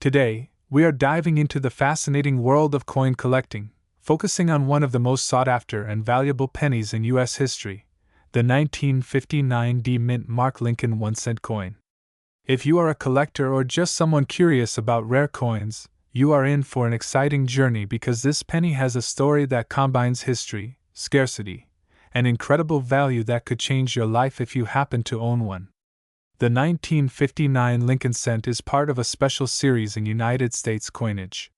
Today, we are diving into the fascinating world of coin collecting, focusing on one of the most sought-after and valuable pennies in U.S. history, the 1959 D Mint Mark Lincoln 1-cent coin. If you are a collector or just someone curious about rare coins, you are in for an exciting journey because this penny has a story that combines history, scarcity, and incredible value that could change your life if you happen to own one. The 1959 Lincoln cent is part of a special series in United States coinage.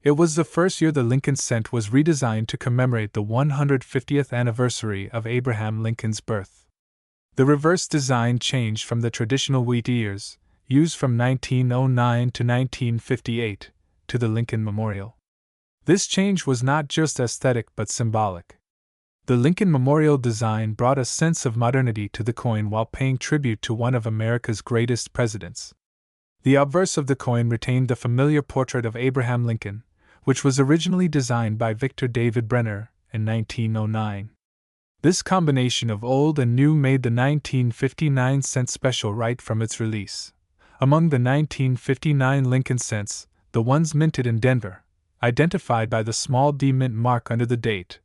It was the first year the Lincoln cent was redesigned to commemorate the 150th anniversary of Abraham Lincoln's birth. The reverse design changed from the traditional wheat ears, used from 1909 to 1958, to the Lincoln Memorial. This change was not just aesthetic but symbolic. The Lincoln Memorial design brought a sense of modernity to the coin while paying tribute to one of America's greatest presidents. The obverse of the coin retained the familiar portrait of Abraham Lincoln, which was originally designed by Victor David Brenner in 1909. This combination of old and new made the 1959 cent special right from its release. Among the 1959 Lincoln cents, the ones minted in Denver, identified by the small D mint mark under the date,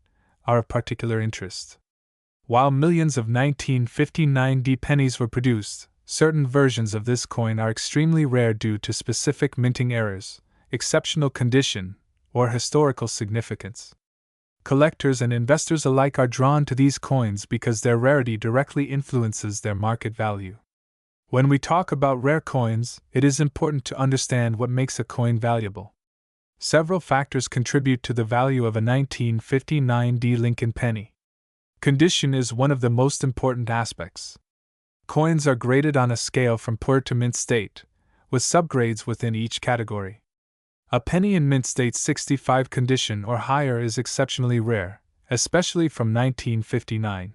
are of particular interest. While millions of 1959 D pennies were produced, certain versions of this coin are extremely rare due to specific minting errors, exceptional condition, or historical significance. Collectors and investors alike are drawn to these coins because their rarity directly influences their market value. When we talk about rare coins, it is important to understand what makes a coin valuable. Several factors contribute to the value of a 1959 D Lincoln penny. Condition is one of the most important aspects. Coins are graded on a scale from poor to mint state, with subgrades within each category. A penny in mint state 65 condition or higher is exceptionally rare, especially from 1959.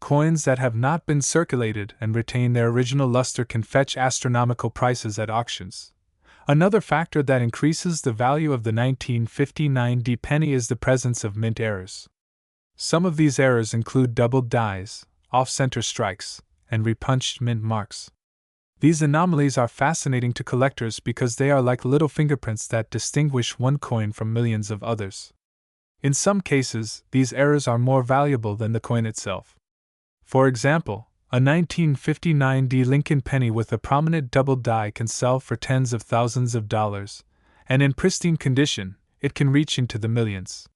Coins that have not been circulated and retain their original luster can fetch astronomical prices at auctions. Another factor that increases the value of the 1959 D penny is the presence of mint errors. Some of these errors include doubled dies, off-center strikes, and repunched mint marks. These anomalies are fascinating to collectors because they are like little fingerprints that distinguish one coin from millions of others. In some cases, these errors are more valuable than the coin itself. For example, a 1959 D Lincoln penny with a prominent doubled die can sell for tens of thousands of dollars, and in pristine condition, it can reach into the millions.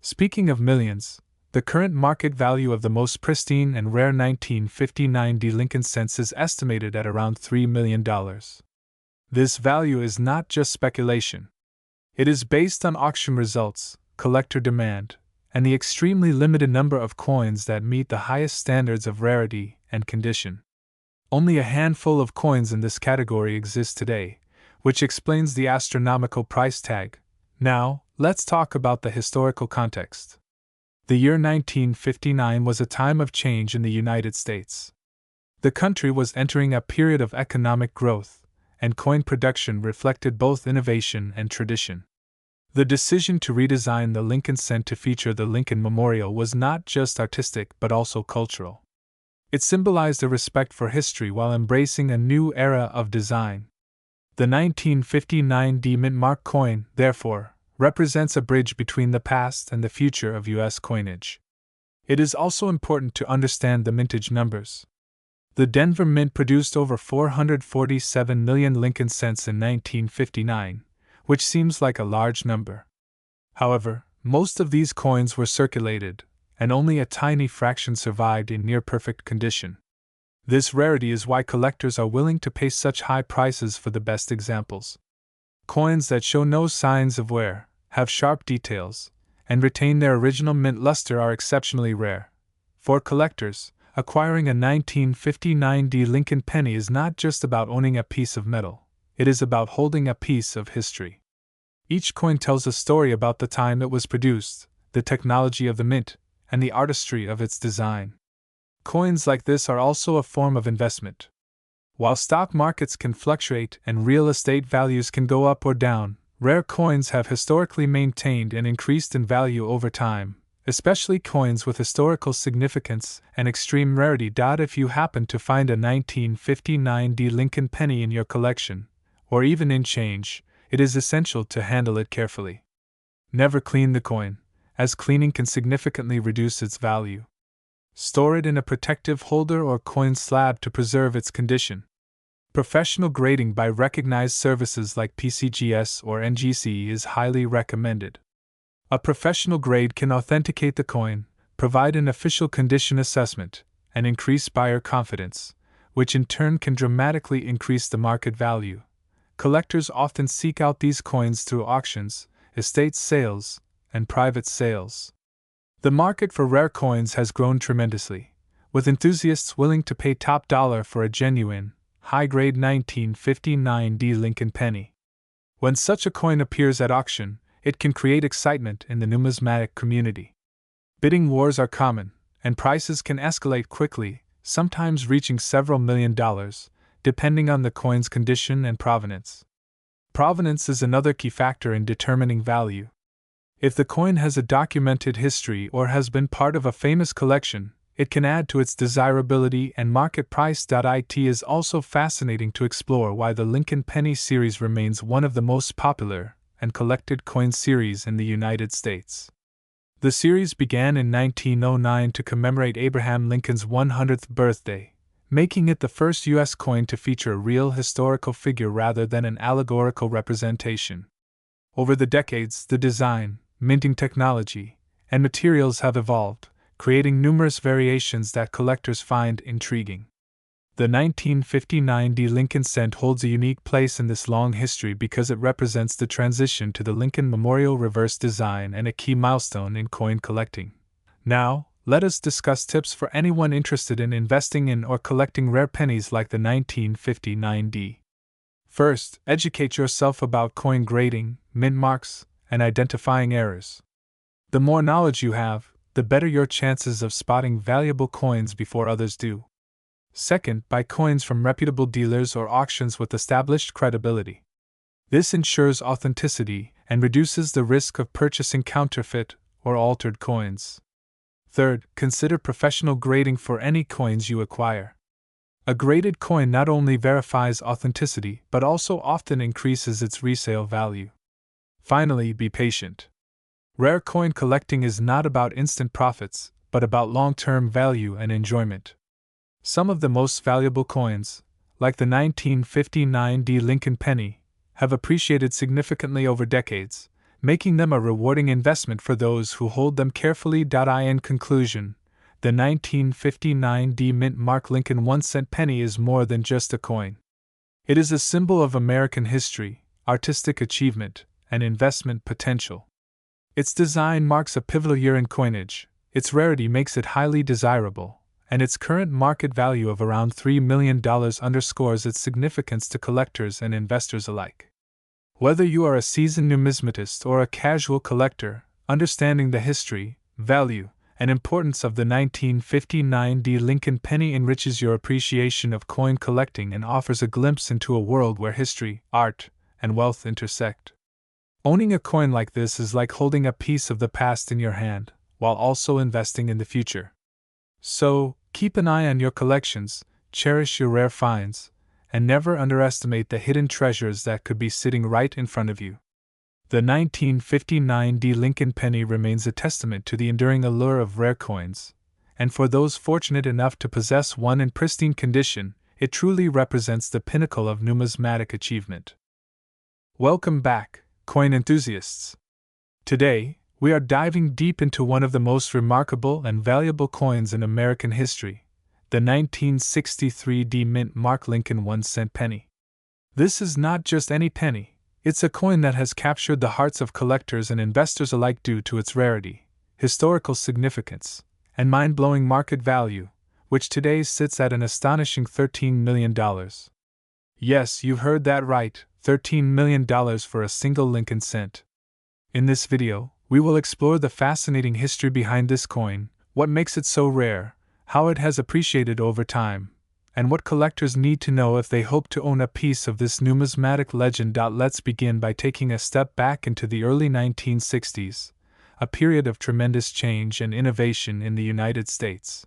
Speaking of millions, the current market value of the most pristine and rare 1959 D Lincoln cents is estimated at around $3 million. This value is not just speculation. It is based on auction results, collector demand, and the extremely limited number of coins that meet the highest standards of rarity and condition. Only a handful of coins in this category exist today, which explains the astronomical price tag. Now, let's talk about the historical context. The year 1959 was a time of change in the United States. The country was entering a period of economic growth, and coin production reflected both innovation and tradition. The decision to redesign the Lincoln cent to feature the Lincoln Memorial was not just artistic but also cultural. It symbolized a respect for history while embracing a new era of design. The 1959 D Mint Mark coin, therefore, represents a bridge between the past and the future of U.S. coinage. It is also important to understand the mintage numbers. The Denver Mint produced over 447 million Lincoln cents in 1959, which seems like a large number. However, most of these coins were circulated, and only a tiny fraction survived in near-perfect condition. This rarity is why collectors are willing to pay such high prices for the best examples. Coins that show no signs of wear, have sharp details, and retain their original mint luster are exceptionally rare. For collectors, acquiring a 1959 D Lincoln penny is not just about owning a piece of metal, it is about holding a piece of history. Each coin tells a story about the time it was produced, the technology of the mint, and the artistry of its design. Coins like this are also a form of investment. While stock markets can fluctuate and real estate values can go up or down, rare coins have historically maintained and increased in value over time, especially coins with historical significance and extreme rarity. If you happen to find a 1959 D Lincoln penny in your collection, or even in change, it is essential to handle it carefully. Never clean the coin, as cleaning can significantly reduce its value. Store it in a protective holder or coin slab to preserve its condition. Professional grading by recognized services like PCGS or NGC is highly recommended. A professional grade can authenticate the coin, provide an official condition assessment, and increase buyer confidence, which in turn can dramatically increase the market value. Collectors often seek out these coins through auctions, estate sales, and private sales. The market for rare coins has grown tremendously, with enthusiasts willing to pay top dollar for a genuine, high-grade 1959 D Lincoln penny. When such a coin appears at auction, it can create excitement in the numismatic community. Bidding wars are common, and prices can escalate quickly, sometimes reaching several $1,000,000, depending on the coin's condition and provenance. Provenance is another key factor in determining value. If the coin has a documented history or has been part of a famous collection, it can add to its desirability and market price. It is also fascinating to explore why the Lincoln Penny series remains one of the most popular and collected coin series in the United States. The series began in 1909 to commemorate Abraham Lincoln's 100th birthday, making it the first U.S. coin to feature a real historical figure rather than an allegorical representation. Over the decades, the design, minting technology, and materials have evolved, creating numerous variations that collectors find intriguing. The 1959 D Lincoln cent holds a unique place in this long history because it represents the transition to the Lincoln Memorial reverse design and a key milestone in coin collecting. Now, let us discuss tips for anyone interested in investing in or collecting rare pennies like the 1959 D. First, educate yourself about coin grading, mint marks, and identifying errors. The more knowledge you have, the better your chances of spotting valuable coins before others do. Second, buy coins from reputable dealers or auctions with established credibility. This ensures authenticity and reduces the risk of purchasing counterfeit or altered coins. Third, consider professional grading for any coins you acquire. A graded coin not only verifies authenticity but also often increases its resale value. Finally, be patient. Rare coin collecting is not about instant profits, but about long-term value and enjoyment. Some of the most valuable coins, like the 1959 D Lincoln penny, have appreciated significantly over decades, making them a rewarding investment for those who hold them carefully. In conclusion, the 1959 D Mint Mark Lincoln 1-cent penny is more than just a coin. It is a symbol of American history, artistic achievement, and investment potential. Its design marks a pivotal year in coinage, its rarity makes it highly desirable, and its current market value of around $3 million underscores its significance to collectors and investors alike. Whether you are a seasoned numismatist or a casual collector, understanding the history, value, and importance of the 1959 D Lincoln penny enriches your appreciation of coin collecting and offers a glimpse into a world where history, art, and wealth intersect. Owning a coin like this is like holding a piece of the past in your hand, while also investing in the future. So, keep an eye on your collections, cherish your rare finds, and never underestimate the hidden treasures that could be sitting right in front of you. The 1959 D Lincoln penny remains a testament to the enduring allure of rare coins, and for those fortunate enough to possess one in pristine condition, it truly represents the pinnacle of numismatic achievement. Welcome back, coin enthusiasts. Today, we are diving deep into one of the most remarkable and valuable coins in American history, the 1963 D Mint Mark Lincoln 1-cent penny. This is not just any penny, it's a coin that has captured the hearts of collectors and investors alike due to its rarity, historical significance, and mind-blowing market value, which today sits at an astonishing $13 million. Yes, you heard that right, $13 million for a single Lincoln cent. In this video, we will explore the fascinating history behind this coin, what makes it so rare, how it has appreciated over time, and what collectors need to know if they hope to own a piece of this numismatic legend. Let's begin by taking a step back into the early 1960s, a period of tremendous change and innovation in the United States.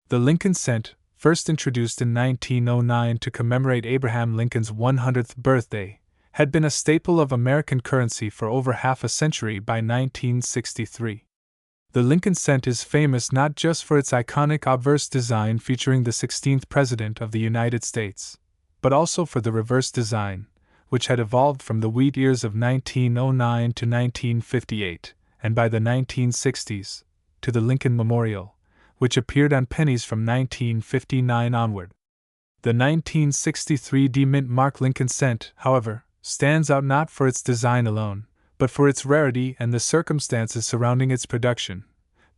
The Lincoln cent, first introduced in 1909 to commemorate Abraham Lincoln's 100th birthday, had been a staple of American currency for over half a century by 1963. The Lincoln cent is famous not just for its iconic obverse design featuring the 16th President of the United States, but also for the reverse design, which had evolved from the wheat ears of 1909 to 1958, and by the 1960s, to the Lincoln Memorial, which appeared on pennies from 1959 onward. The 1963 D-Mint Mark Lincoln cent, however, stands out not for its design alone, but for its rarity and the circumstances surrounding its production.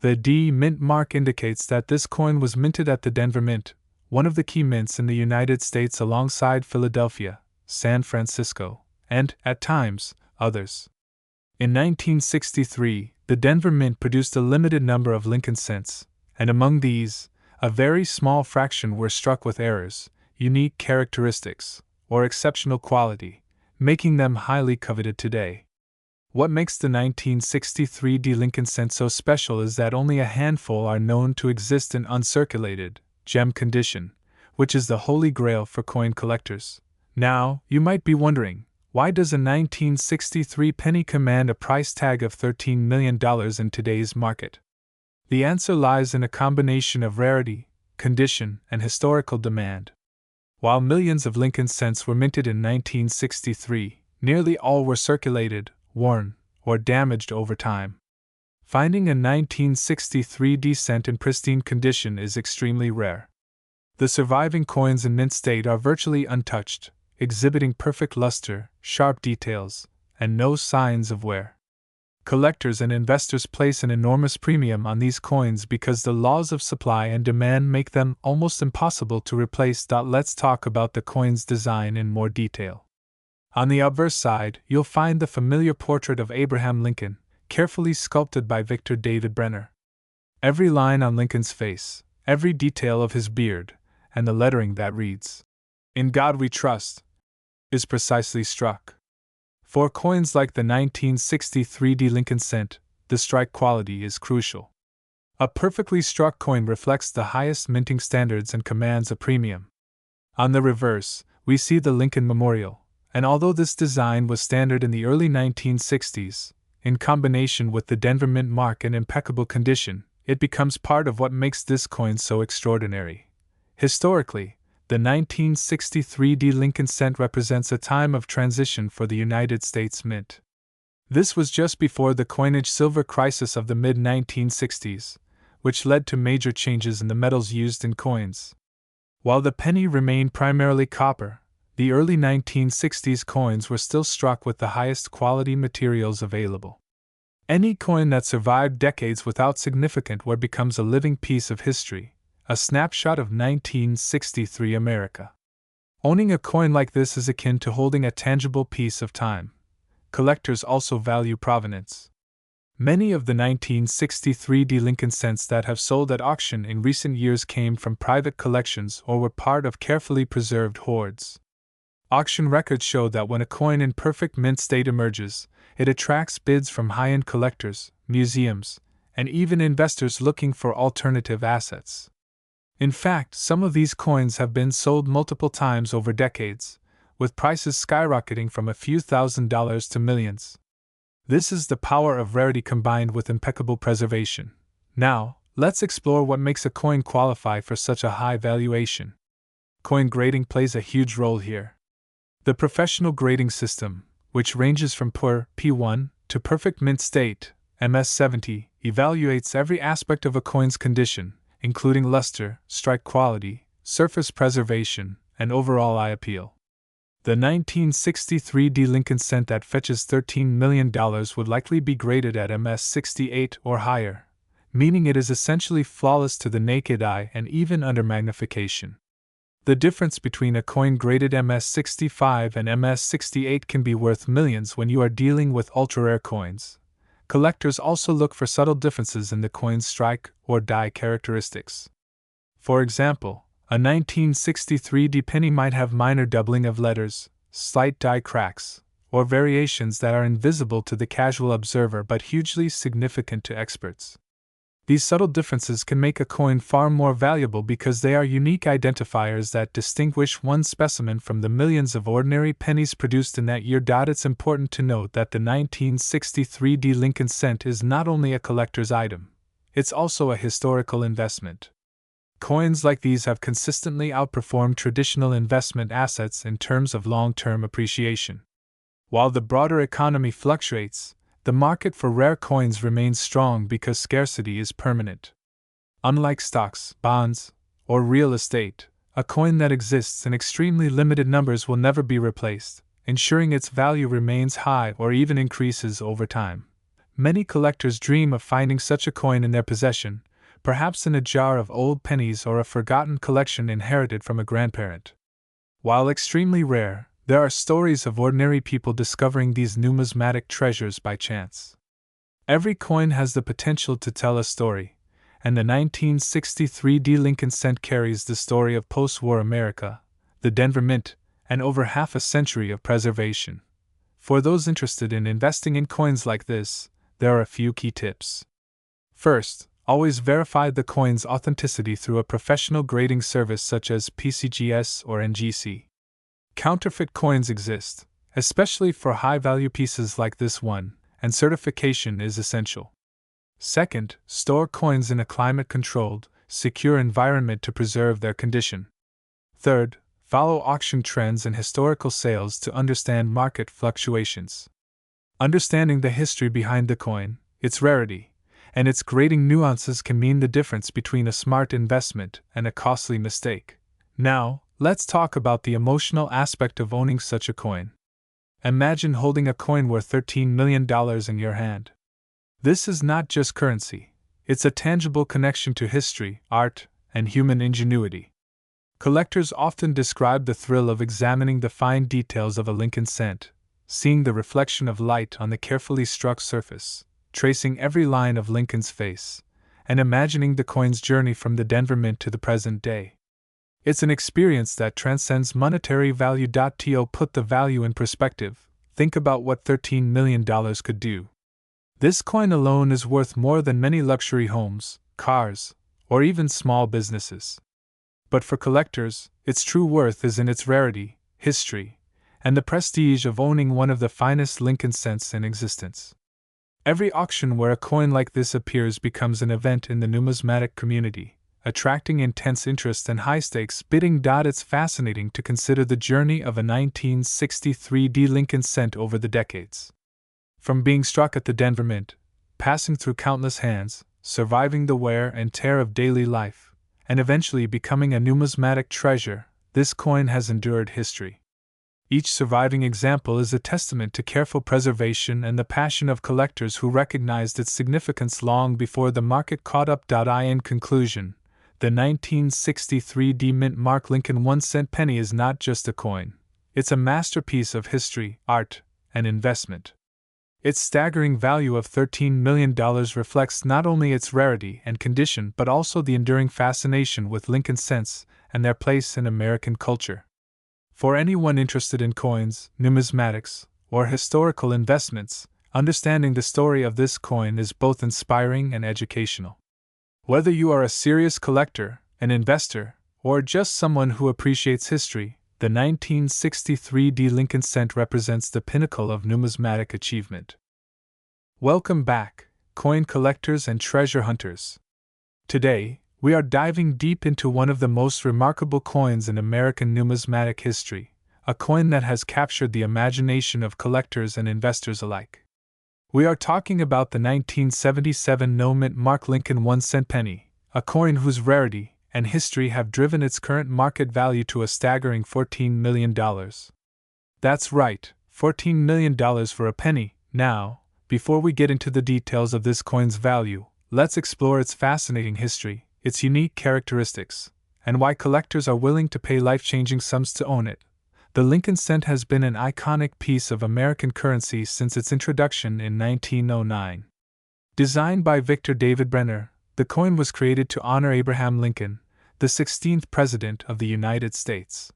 The D-Mint mark indicates that this coin was minted at the Denver Mint, one of the key mints in the United States alongside Philadelphia, San Francisco, and, at times, others. In 1963, the Denver Mint produced a limited number of Lincoln cents, and among these, a very small fraction were struck with errors, unique characteristics, or exceptional quality, making them highly coveted today. What makes the 1963 D Lincoln cent so special is that only a handful are known to exist in uncirculated, gem condition, which is the holy grail for coin collectors. Now, you might be wondering, why does a 1963 penny command a price tag of $13 million in today's market? The answer lies in a combination of rarity, condition, and historical demand. While millions of Lincoln cents were minted in 1963, nearly all were circulated, worn, or damaged over time. Finding a 1963 D cent in pristine condition is extremely rare. The surviving coins in mint state are virtually untouched, exhibiting perfect luster, sharp details, and no signs of wear. Collectors and investors place an enormous premium on these coins because the laws of supply and demand make them almost impossible to replace. Let's talk about the coin's design in more detail. On the obverse side, you'll find the familiar portrait of Abraham Lincoln, carefully sculpted by Victor David Brenner. Every line on Lincoln's face, every detail of his beard, and the lettering that reads, "In God We Trust," is precisely struck. For coins like the 1963 D Lincoln cent, the strike quality is crucial. A perfectly struck coin reflects the highest minting standards and commands a premium. On the reverse, we see the Lincoln Memorial, and although this design was standard in the early 1960s, in combination with the Denver Mint mark in impeccable condition, it becomes part of what makes this coin so extraordinary. Historically, the 1963 D Lincoln cent represents a time of transition for the United States Mint. This was just before the coinage silver crisis of the mid-1960s, which led to major changes in the metals used in coins. While the penny remained primarily copper, the early 1960s coins were still struck with the highest quality materials available. Any coin that survived decades without significant wear becomes a living piece of history, a snapshot of 1963 America. Owning a coin like this is akin to holding a tangible piece of time. Collectors also value provenance. Many of the 1963 D Lincoln cents that have sold at auction in recent years came from private collections or were part of carefully preserved hoards. Auction records show that when a coin in perfect mint state emerges, it attracts bids from high-end collectors, museums, and even investors looking for alternative assets. In fact, some of these coins have been sold multiple times over decades, with prices skyrocketing from a few $1,000s to millions. This is the power of rarity combined with impeccable preservation. Now, let's explore what makes a coin qualify for such a high valuation. Coin grading plays a huge role here. The professional grading system, which ranges from PUR P1 to perfect mint state MS70, evaluates every aspect of a coin's condition, including luster, strike quality, surface preservation, and overall eye appeal. The 1963 D Lincoln cent that fetches $13 million would likely be graded at MS68 or higher, meaning it is essentially flawless to the naked eye and even under magnification. The difference between a coin graded MS65 and MS68 can be worth millions when you are dealing with ultra-rare coins. Collectors also look for subtle differences in the coin's strike or die characteristics. For example, a 1963 D penny might have minor doubling of letters, slight die cracks, or variations that are invisible to the casual observer but hugely significant to experts. These subtle differences can make a coin far more valuable because they are unique identifiers that distinguish one specimen from the millions of ordinary pennies produced in that year. It's important to note that the 1963 D Lincoln cent is not only a collector's item, it's also a historical investment. Coins like these have consistently outperformed traditional investment assets in terms of long-term appreciation. While the broader economy fluctuates, the market for rare coins remains strong because scarcity is permanent. Unlike stocks, bonds, or real estate, a coin that exists in extremely limited numbers will never be replaced, ensuring its value remains high or even increases over time. Many collectors dream of finding such a coin in their possession, perhaps in a jar of old pennies or a forgotten collection inherited from a grandparent. While extremely rare, there are stories of ordinary people discovering these numismatic treasures by chance. Every coin has the potential to tell a story, and the 1963 D Lincoln cent carries the story of post-war America, the Denver Mint, and over half a century of preservation. For those interested in investing in coins like this, there are a few key tips. First, always verify the coin's authenticity through a professional grading service such as PCGS or NGC. Counterfeit coins exist, especially for high-value pieces like this one, and certification is essential. Second, store coins in a climate-controlled, secure environment to preserve their condition. Third, follow auction trends and historical sales to understand market fluctuations. Understanding the history behind the coin, its rarity, and its grading nuances can mean the difference between a smart investment and a costly mistake. Now, let's talk about the emotional aspect of owning such a coin. Imagine holding a coin worth $13 million in your hand. This is not just currency, it's a tangible connection to history, art, and human ingenuity. Collectors often describe the thrill of examining the fine details of a Lincoln cent, seeing the reflection of light on the carefully struck surface, tracing every line of Lincoln's face, and imagining the coin's journey from the Denver Mint to the present day. It's an experience that transcends monetary value. To put the value in perspective, think about what $13 million could do. This coin alone is worth more than many luxury homes, cars, or even small businesses. But for collectors, its true worth is in its rarity, history, and the prestige of owning one of the finest Lincoln cents in existence. Every auction where a coin like this appears becomes an event in the numismatic community, attracting intense interest and high-stakes bidding. It's fascinating to consider the journey of a 1963 D Lincoln cent over the decades. From being struck at the Denver Mint, passing through countless hands, surviving the wear and tear of daily life, and eventually becoming a numismatic treasure, this coin has endured history. Each surviving example is a testament to careful preservation and the passion of collectors who recognized its significance long before the market caught up. In conclusion, the 1963 D Mint Mark Lincoln 1-cent penny is not just a coin, it's a masterpiece of history, art, and investment. Its staggering value of $13 million reflects not only its rarity and condition but also the enduring fascination with Lincoln cents and their place in American culture. For anyone interested in coins, numismatics, or historical investments, understanding the story of this coin is both inspiring and educational. Whether you are a serious collector, an investor, or just someone who appreciates history, the 1963 D Lincoln cent represents the pinnacle of numismatic achievement. Welcome back, coin collectors and treasure hunters. Today, we are diving deep into one of the most remarkable coins in American numismatic history, a coin that has captured the imagination of collectors and investors alike. We are talking about the 1977 no-mint Mark Lincoln 1-cent penny, a coin whose rarity and history have driven its current market value to a staggering $14 million. That's right, $14 million for a penny. Now, before we get into the details of this coin's value, let's explore its fascinating history, its unique characteristics, and why collectors are willing to pay life-changing sums to own it. The Lincoln cent has been an iconic piece of American currency since its introduction in 1909. Designed by Victor David Brenner, the coin was created to honor Abraham Lincoln, the 16th President of the United States.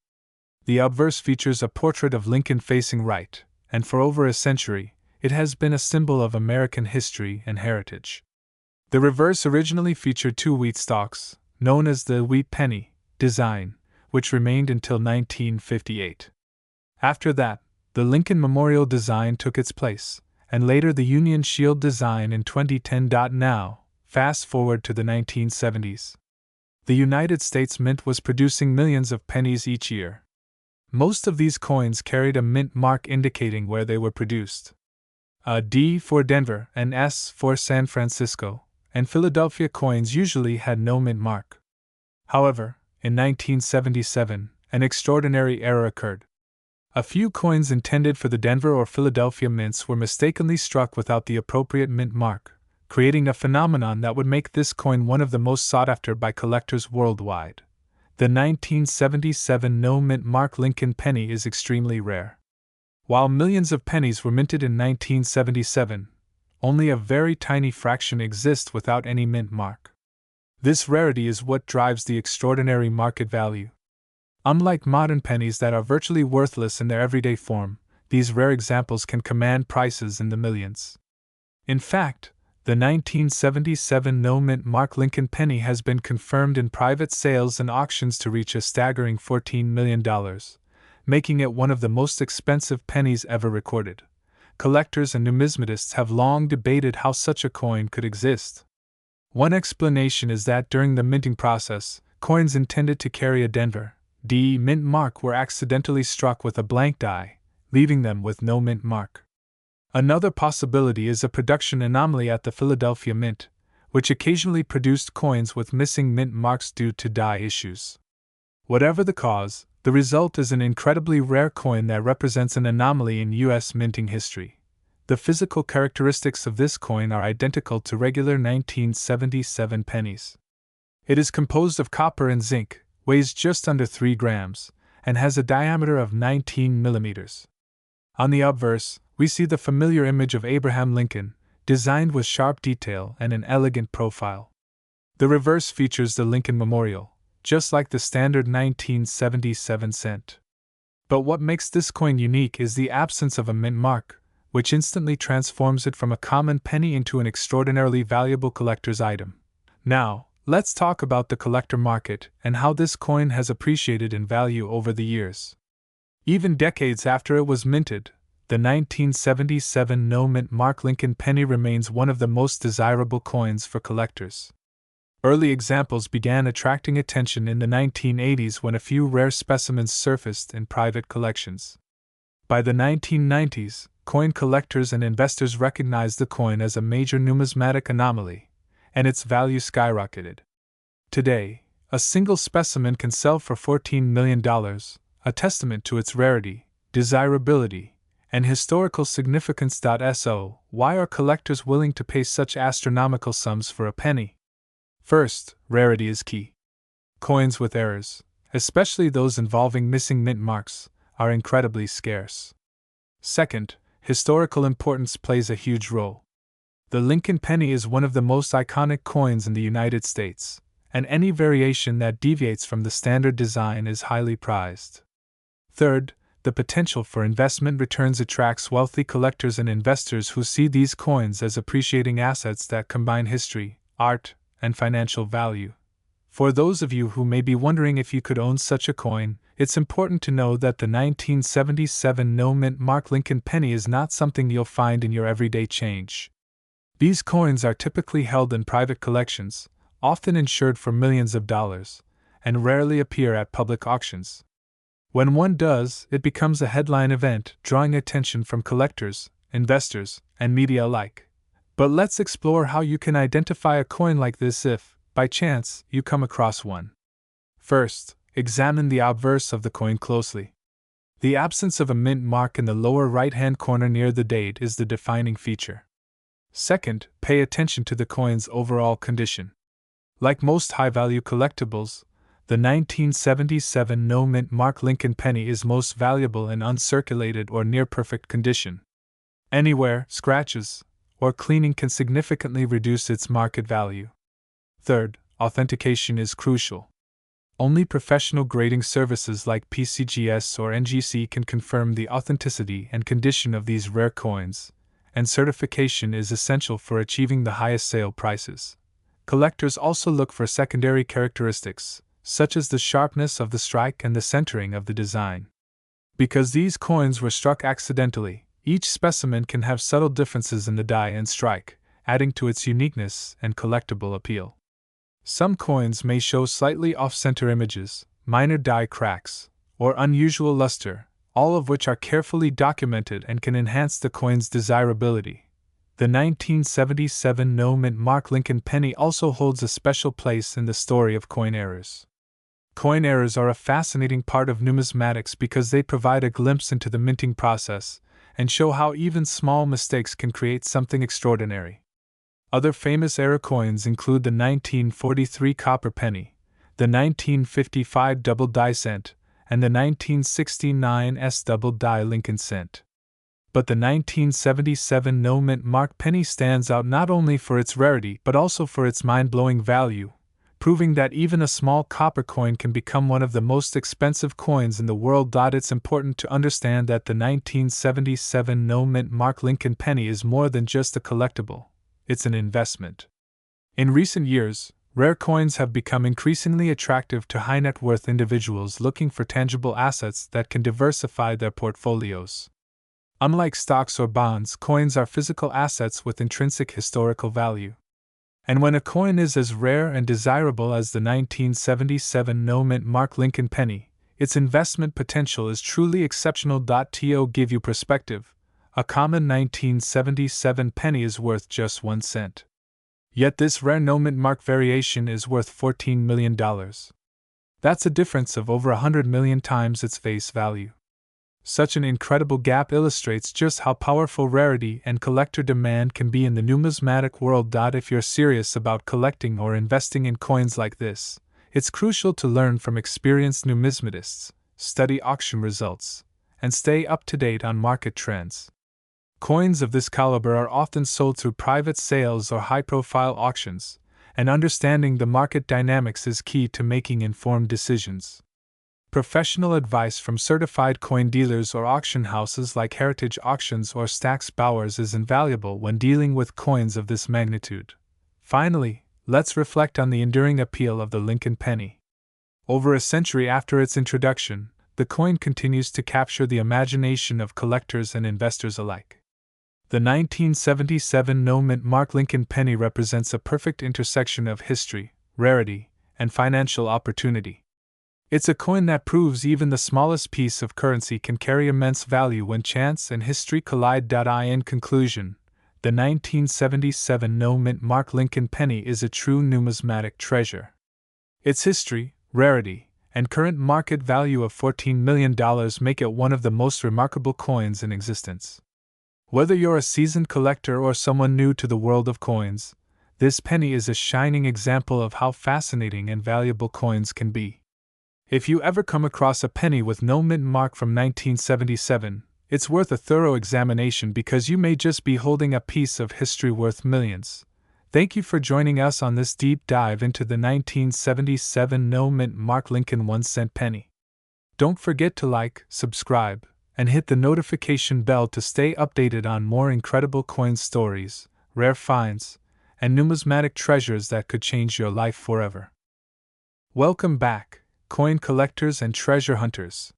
The obverse features a portrait of Lincoln facing right, and for over a century, it has been a symbol of American history and heritage. The reverse originally featured two wheat stalks, known as the wheat penny design, which remained until 1958. After that, the Lincoln Memorial design took its place, and later the Union Shield design in 2010. Now, fast forward to the 1970s. The United States Mint was producing millions of pennies each year. Most of these coins carried a mint mark indicating where they were produced. A D for Denver, an S for San Francisco, and Philadelphia coins usually had no mint mark. However, in 1977, an extraordinary error occurred. A few coins intended for the Denver or Philadelphia mints were mistakenly struck without the appropriate mint mark, creating a phenomenon that would make this coin one of the most sought after by collectors worldwide. The 1977 no mint mark Lincoln penny is extremely rare. While millions of pennies were minted in 1977, only a very tiny fraction exist without any mint mark. This rarity is what drives the extraordinary market value. Unlike modern pennies that are virtually worthless in their everyday form, these rare examples can command prices in the millions. In fact, the 1977 no mint mark Lincoln penny has been confirmed in private sales and auctions to reach a staggering $14 million, making it one of the most expensive pennies ever recorded. Collectors and numismatists have long debated how such a coin could exist. One explanation is that during the minting process, coins intended to carry a Denver D mint mark were accidentally struck with a blank die, leaving them with no mint mark. Another possibility is a production anomaly at the Philadelphia Mint, which occasionally produced coins with missing mint marks due to die issues. Whatever the cause, the result is an incredibly rare coin that represents an anomaly in U.S. minting history. The physical characteristics of this coin are identical to regular 1977 pennies. It is composed of copper and zinc, weighs just under 3 grams, and has a diameter of 19 millimeters. On the obverse, we see the familiar image of Abraham Lincoln, designed with sharp detail and an elegant profile. The reverse features the Lincoln Memorial, just like the standard 1977 cent. But what makes this coin unique is the absence of a mint mark, which instantly transforms it from a common penny into an extraordinarily valuable collector's item. Now, let's talk about the collector market and how this coin has appreciated in value over the years. Even decades after it was minted, the 1977 no mint mark Lincoln penny remains one of the most desirable coins for collectors. Early examples began attracting attention in the 1980s when a few rare specimens surfaced in private collections. By the 1990s, coin collectors and investors recognized the coin as a major numismatic anomaly, and its value skyrocketed. Today, a single specimen can sell for $14 million, a testament to its rarity, desirability, and historical significance. So, why are collectors willing to pay such astronomical sums for a penny? First, rarity is key. Coins with errors, especially those involving missing mint marks, are incredibly scarce. Second, historical importance plays a huge role. The Lincoln penny is one of the most iconic coins in the United States, and any variation that deviates from the standard design is highly prized. Third, the potential for investment returns attracts wealthy collectors and investors who see these coins as appreciating assets that combine history, art, and financial value. For those of you who may be wondering if you could own such a coin, it's important to know that the 1977 no mint mark Lincoln penny is not something you'll find in your everyday change. These coins are typically held in private collections, often insured for millions of dollars, and rarely appear at public auctions. When one does, it becomes a headline event, drawing attention from collectors, investors, and media alike. But let's explore how you can identify a coin like this if, by chance, you come across one. First, examine the obverse of the coin closely. The absence of a mint mark in the lower right-hand corner near the date is the defining feature. Second, pay attention to the coin's overall condition. Like most high-value collectibles, the 1977 no mint mark Lincoln penny is most valuable in uncirculated or near-perfect condition. Any wear, scratches, or cleaning can significantly reduce its market value. Third, authentication is crucial. Only professional grading services like PCGS or NGC can confirm the authenticity and condition of these rare coins, and certification is essential for achieving the highest sale prices. Collectors also look for secondary characteristics, such as the sharpness of the strike and the centering of the design. Because these coins were struck accidentally, each specimen can have subtle differences in the die and strike, adding to its uniqueness and collectible appeal. Some coins may show slightly off-center images, minor die cracks, or unusual luster, all of which are carefully documented and can enhance the coin's desirability. The 1977 no-mint Mark Lincoln penny also holds a special place in the story of coin errors. Coin errors are a fascinating part of numismatics because they provide a glimpse into the minting process and show how even small mistakes can create something extraordinary. Other famous error coins include the 1943 copper penny, the 1955 double die cent, and the 1969 double die Lincoln cent. But the 1977 no-mint Mark penny stands out not only for its rarity but also for its mind-blowing value, proving that even a small copper coin can become one of the most expensive coins in the world. It's important to understand that the 1977 no-mint Mark Lincoln penny is more than just a collectible, it's an investment. In recent years, rare coins have become increasingly attractive to high-net-worth individuals looking for tangible assets that can diversify their portfolios. Unlike stocks or bonds, coins are physical assets with intrinsic historical value. And when a coin is as rare and desirable as the 1977 no-mint Mark Lincoln penny, its investment potential is truly exceptional. To give you perspective, a common 1977 penny is worth just 1 cent. Yet this rare no-mint Mark variation is worth $14 million. That's a difference of over 100 million times its face value. Such an incredible gap illustrates just how powerful rarity and collector demand can be in the numismatic world. If you're serious about collecting or investing in coins like this, it's crucial to learn from experienced numismatists, study auction results, and stay up to date on market trends. Coins of this caliber are often sold through private sales or high-profile auctions, and understanding the market dynamics is key to making informed decisions. Professional advice from certified coin dealers or auction houses like Heritage Auctions or Stack's Bowers is invaluable when dealing with coins of this magnitude. Finally, let's reflect on the enduring appeal of the Lincoln penny. Over a century after its introduction, the coin continues to capture the imagination of collectors and investors alike. The 1977 no-mint Mark Lincoln penny represents a perfect intersection of history, rarity, and financial opportunity. It's a coin that proves even the smallest piece of currency can carry immense value when chance and history collide. In conclusion, the 1977 no-mint Mark Lincoln penny is a true numismatic treasure. Its history, rarity, and current market value of $14 million make it one of the most remarkable coins in existence. Whether you're a seasoned collector or someone new to the world of coins, this penny is a shining example of how fascinating and valuable coins can be. If you ever come across a penny with no mint mark from 1977, it's worth a thorough examination because you may just be holding a piece of history worth millions. Thank you for joining us on this deep dive into the 1977 no mint Mark Lincoln 1-cent penny. Don't forget to like, subscribe, and hit the notification bell to stay updated on more incredible coin stories, rare finds, and numismatic treasures that could change your life forever. Welcome back, coin collectors and treasure hunters.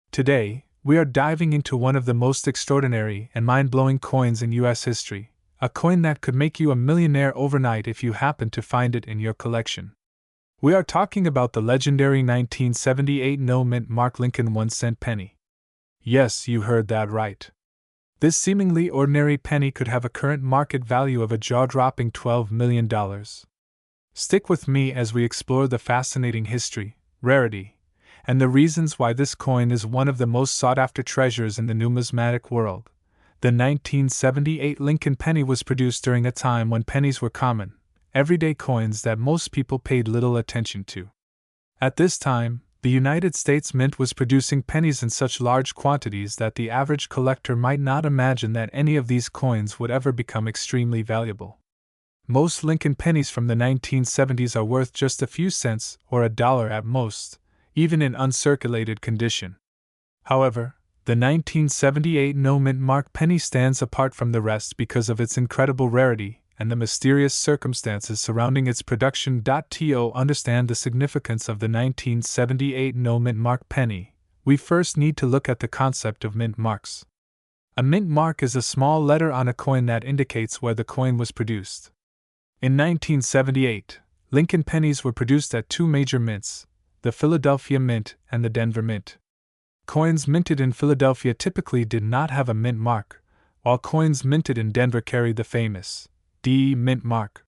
Today, we are diving into one of the most extraordinary and mind-blowing coins in U.S. history, a coin that could make you a millionaire overnight if you happen to find it in your collection. We are talking about the legendary 1978 no-mint Mark Lincoln 1-cent penny. Yes, you heard that right. This seemingly ordinary penny could have a current market value of a jaw-dropping $12 million. Stick with me as we explore the fascinating history, rarity, and the reasons why this coin is one of the most sought-after treasures in the numismatic world. The 1978 Lincoln penny was produced during a time when pennies were common, everyday coins that most people paid little attention to. At this time, the United States Mint was producing pennies in such large quantities that the average collector might not imagine that any of these coins would ever become extremely valuable. Most Lincoln pennies from the 1970s are worth just a few cents or $1 at most, even in uncirculated condition. However, The 1978 no-mint mark penny stands apart from the rest because of its incredible rarity and the mysterious circumstances surrounding its production. To understand the significance of the 1978 no-mint mark penny, we first need to look at the concept of mint marks. A mint mark is a small letter on a coin that indicates where the coin was produced. In 1978, Lincoln pennies were produced at two major mints, the Philadelphia Mint and the Denver Mint. Coins minted in Philadelphia typically did not have a mint mark, while coins minted in Denver carried the famous D mint mark.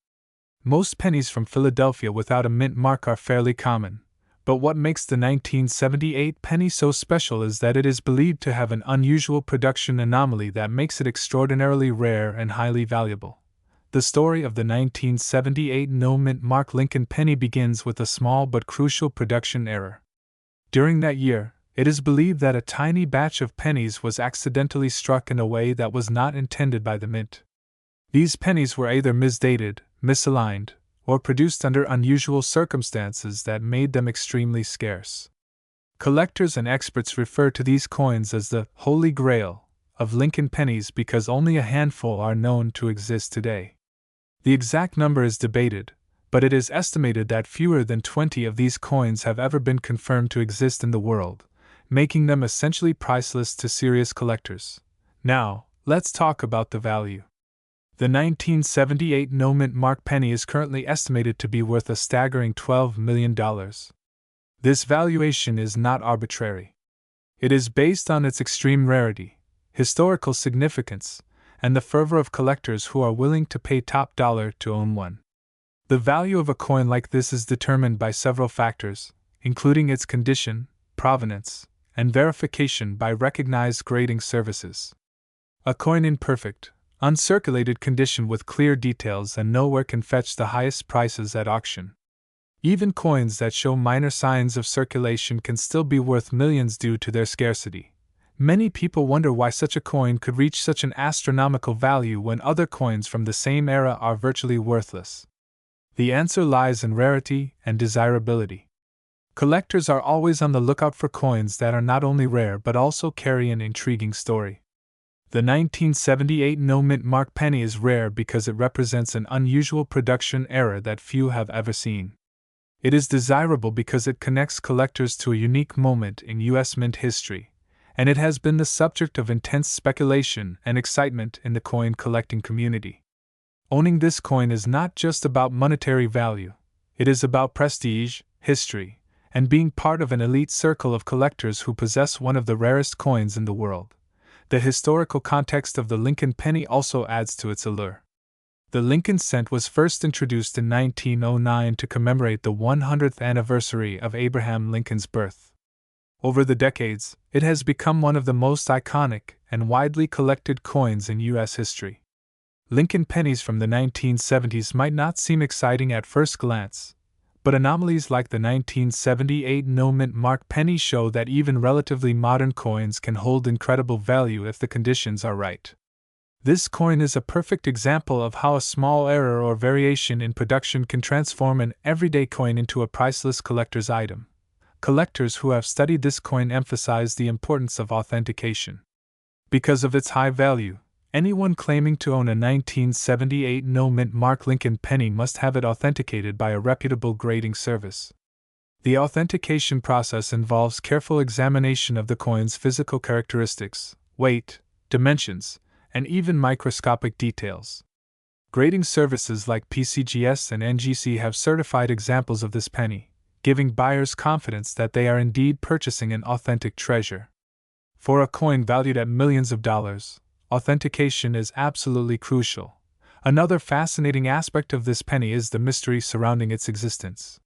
Most pennies from Philadelphia without a mint mark are fairly common, but what makes the 1978 penny so special is that it is believed to have an unusual production anomaly that makes it extraordinarily rare and highly valuable. The story of the 1978 no-mint mark Lincoln penny begins with a small but crucial production error. During that year, it is believed that a tiny batch of pennies was accidentally struck in a way that was not intended by the mint. These pennies were either misdated, misaligned, or produced under unusual circumstances that made them extremely scarce. Collectors and experts refer to these coins as the Holy Grail of Lincoln pennies because only a handful are known to exist today. The exact number is debated, but it is estimated that fewer than 20 of these coins have ever been confirmed to exist in the world, making them essentially priceless to serious collectors. Now, let's talk about the value. The 1978 no-mint mark penny is currently estimated to be worth a staggering $12 million. This valuation is not arbitrary. It is based on its extreme rarity, historical significance, and the fervor of collectors who are willing to pay top dollar to own one. The value of a coin like this is determined by several factors, including its condition, provenance, and verification by recognized grading services. A coin in perfect, uncirculated condition with clear details and nowhere can fetch the highest prices at auction. Even coins that show minor signs of circulation can still be worth millions due to their scarcity. Many people wonder why such a coin could reach such an astronomical value when other coins from the same era are virtually worthless. The answer lies in rarity and desirability. Collectors are always on the lookout for coins that are not only rare but also carry an intriguing story. The 1978 no-mint mark penny is rare because it represents an unusual production error that few have ever seen. It is desirable because it connects collectors to a unique moment in U.S. mint history, and it has been the subject of intense speculation and excitement in the coin collecting community. Owning this coin is not just about monetary value, it is about prestige, history, and being part of an elite circle of collectors who possess one of the rarest coins in the world. The historical context of the Lincoln penny also adds to its allure. The Lincoln cent was first introduced in 1909 to commemorate the 100th anniversary of Abraham Lincoln's birth. Over the decades, it has become one of the most iconic and widely collected coins in U.S. history. Lincoln pennies from the 1970s might not seem exciting at first glance, but anomalies like the 1978 no-mint mark penny show that even relatively modern coins can hold incredible value if the conditions are right. This coin is a perfect example of how a small error or variation in production can transform an everyday coin into a priceless collector's item. Collectors who have studied this coin emphasize the importance of authentication. Because of its high value, anyone claiming to own a 1978 no-mint mark Lincoln penny must have it authenticated by a reputable grading service. The authentication process involves careful examination of the coin's physical characteristics, weight, dimensions, and even microscopic details. Grading services like PCGS and NGC have certified examples of this penny, giving buyers confidence that they are indeed purchasing an authentic treasure. For a coin valued at millions of dollars, authentication is absolutely crucial. Another fascinating aspect of this penny is the mystery surrounding its existence.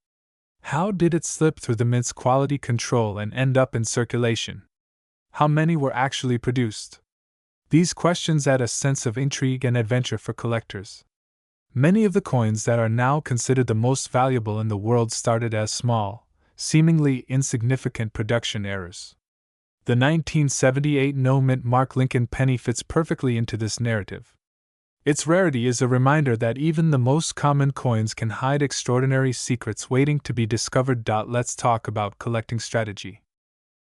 How did it slip through the mint's quality control and end up in circulation? How many were actually produced? These questions add a sense of intrigue and adventure for collectors. Many of the coins that are now considered the most valuable in the world started as small, seemingly insignificant production errors. The 1978 no-mint mark Lincoln penny fits perfectly into this narrative. Its rarity is a reminder that even the most common coins can hide extraordinary secrets waiting to be discovered. Let's talk about collecting strategy.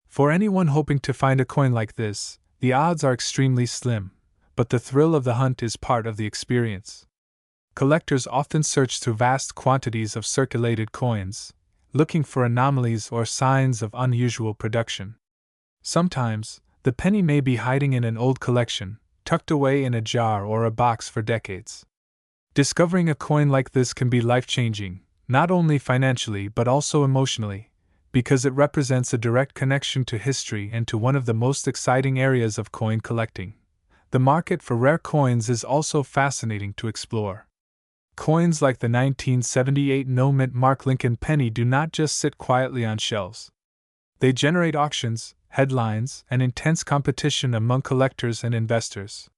For anyone hoping to find a coin like this, the odds are extremely slim, but the thrill of the hunt is part of the experience. Collectors often search through vast quantities of circulated coins, looking for anomalies or signs of unusual production. Sometimes, the penny may be hiding in an old collection, tucked away in a jar or a box for decades. Discovering a coin like this can be life-changing, not only financially but also emotionally, because it represents a direct connection to history and to one of the most exciting areas of coin collecting. The market for rare coins is also fascinating to explore. Coins like the 1978 no-mint Mark Lincoln penny do not just sit quietly on shelves. They generate auctions, headlines, and intense competition among collectors and investors.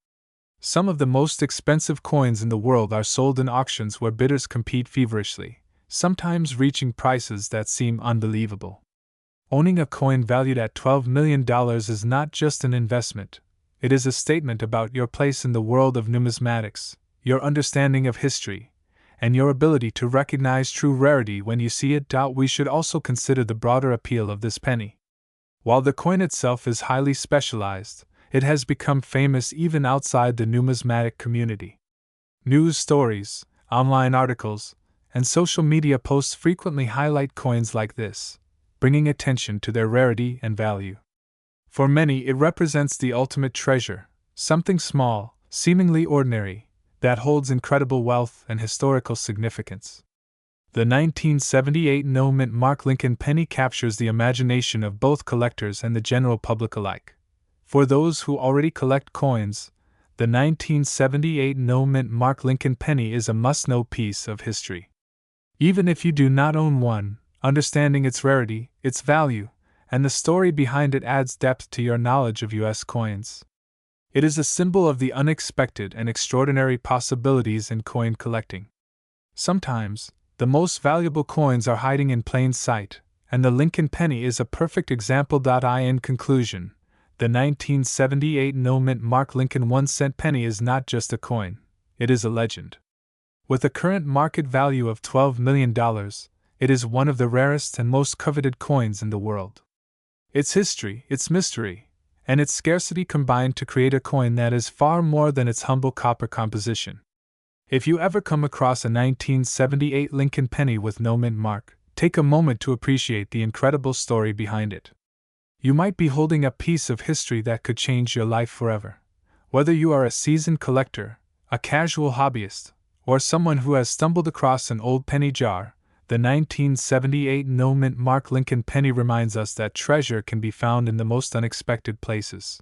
Some of the most expensive coins in the world are sold in auctions where bidders compete feverishly, sometimes reaching prices that seem unbelievable. Owning a coin valued at $12 million is not just an investment, it is a statement about your place in the world of numismatics, your understanding of history, and your ability to recognize true rarity when you see it. We should also consider the broader appeal of this penny. While the coin itself is highly specialized, it has become famous even outside the numismatic community. News stories, online articles, and social media posts frequently highlight coins like this, bringing attention to their rarity and value. For many, it represents the ultimate treasure, something small, seemingly ordinary, that holds incredible wealth and historical significance. The 1978 no-mint Mark Lincoln penny captures the imagination of both collectors and the general public alike. For those who already collect coins, the 1978 no-mint Mark Lincoln penny is a must-know piece of history. Even if you do not own one, understanding its rarity, its value, and the story behind it adds depth to your knowledge of U.S. coins. It is a symbol of the unexpected and extraordinary possibilities in coin collecting. Sometimes, the most valuable coins are hiding in plain sight, and the Lincoln penny is a perfect example. In conclusion, the 1978 no-mint Mark Lincoln 1-cent penny is not just a coin, it is a legend. With a current market value of $12 million, it is one of the rarest and most coveted coins in the world. Its history, its mystery, and its scarcity combine to create a coin that is far more than its humble copper composition. If you ever come across a 1978 Lincoln penny with no mint mark, take a moment to appreciate the incredible story behind it. You might be holding a piece of history that could change your life forever. Whether you are a seasoned collector, a casual hobbyist, or someone who has stumbled across an old penny jar, the 1978 no-mint Mark Lincoln penny reminds us that treasure can be found in the most unexpected places.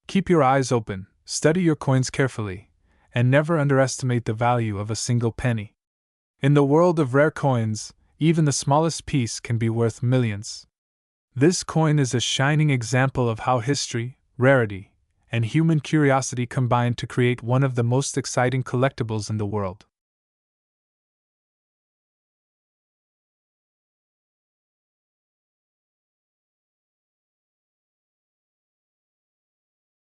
Keep your eyes open, study your coins carefully, and never underestimate the value of a single penny. In the world of rare coins, even the smallest piece can be worth millions. This coin is a shining example of how history, rarity, and human curiosity combine to create one of the most exciting collectibles in the world.